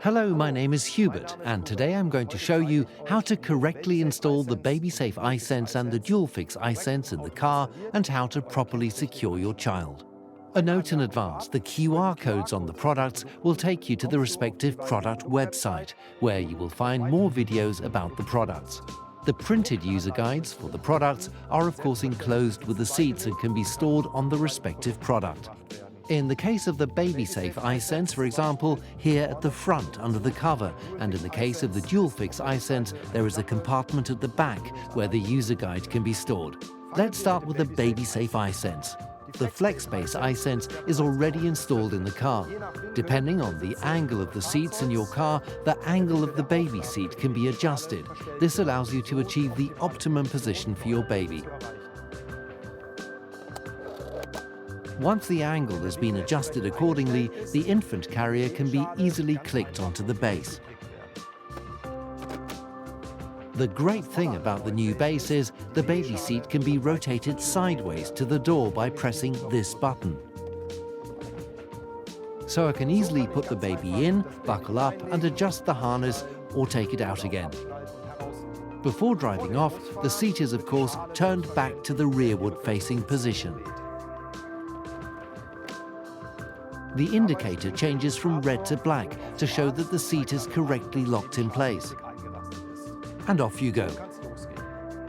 Hello, my name is Hubert, and today I'm going to show you how to correctly install the BabySafe iSense and the DualFix iSense in the car and how to properly secure your child. A note in advance, the QR codes on the products will take you to the respective product website, where you will find more videos about the products. The printed user guides for the products are of course enclosed with the seats and can be stored on the respective product. In the case of the BabySafe iSense, for example, here at the front under the cover, and in the case of the DualFix iSense, there is a compartment at the back where the user guide can be stored. Let's start with the BabySafe iSense. The FlexSpace iSense is already installed in the car. Depending on the angle of the seats in your car, the angle of the baby seat can be adjusted. This allows you to achieve the optimum position for your baby. Once the angle has been adjusted accordingly, the infant carrier can be easily clicked onto the base. The great thing about the new base is the baby seat can be rotated sideways to the door by pressing this button. So I can easily put the baby in, buckle up and adjust the harness or take it out again. Before driving off, the seat is of course turned back to the rearward-facing position. The indicator changes from red to black to show that the seat is correctly locked in place. And off you go.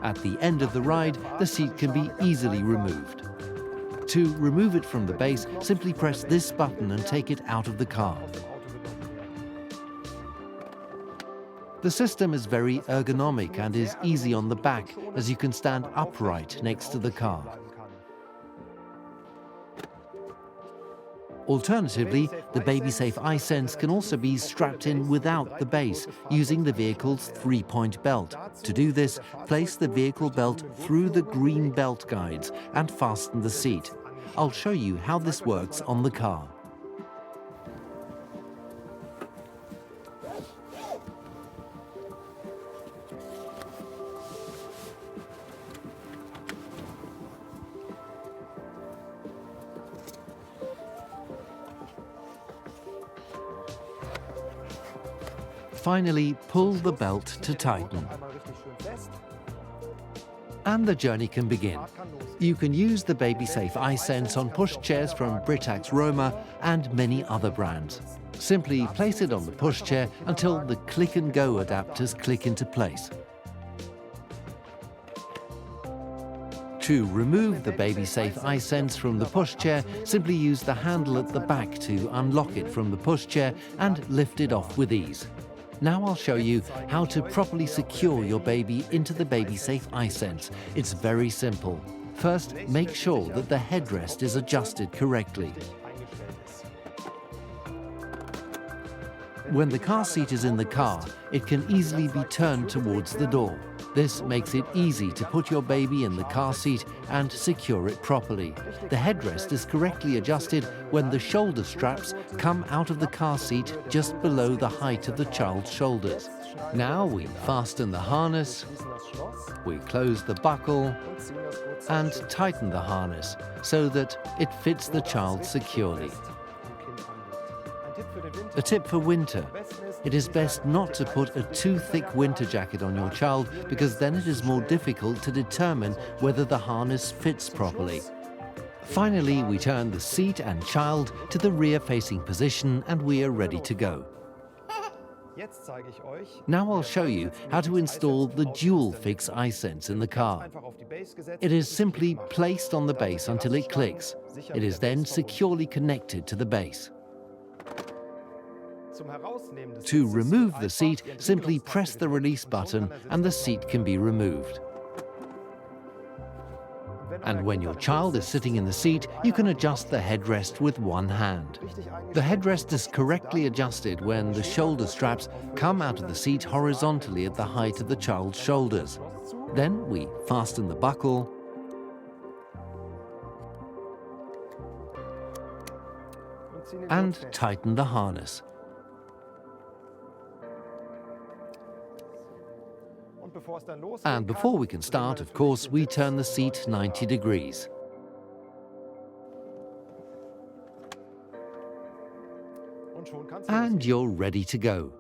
At the end of the ride, the seat can be easily removed. To remove it from the base, simply press this button and take it out of the car. The system is very ergonomic and is easy on the back, as you can stand upright next to the car. Alternatively, the BabySafe iSense can also be strapped in without the base, using the vehicle's three-point belt. To do this, place the vehicle belt through the green belt guides and fasten the seat. I'll show you how this works on the car. Finally, pull the belt to tighten. And the journey can begin. You can use the BabySafe iSense on pushchairs from Britax Roma and many other brands. Simply place it on the pushchair until the click-and-go adapters click into place. To remove the BabySafe iSense from the pushchair, simply use the handle at the back to unlock it from the pushchair and lift it off with ease. Now I'll show you how to properly secure your baby into the BabySafe iSense. It's very simple. First, make sure that the headrest is adjusted correctly. When the car seat is in the car, it can easily be turned towards the door. This makes it easy to put your baby in the car seat and secure it properly. The headrest is correctly adjusted when the shoulder straps come out of the car seat just below the height of the child's shoulders. Now we fasten the harness, we close the buckle and tighten the harness so that it fits the child securely. A tip for winter. It is best not to put a too thick winter jacket on your child because then it is more difficult to determine whether the harness fits properly. Finally, we turn the seat and child to the rear-facing position and we are ready to go. Now I'll show you how to install the DualFix iSense in the car. It is simply placed on the base until it clicks. It is then securely connected to the base. To remove the seat, simply press the release button and the seat can be removed. And when your child is sitting in the seat, you can adjust the headrest with one hand. The headrest is correctly adjusted when the shoulder straps come out of the seat horizontally at the height of the child's shoulders. Then we fasten the buckle and tighten the harness. And before we can start, of course, we turn the seat 90 degrees. And you're ready to go.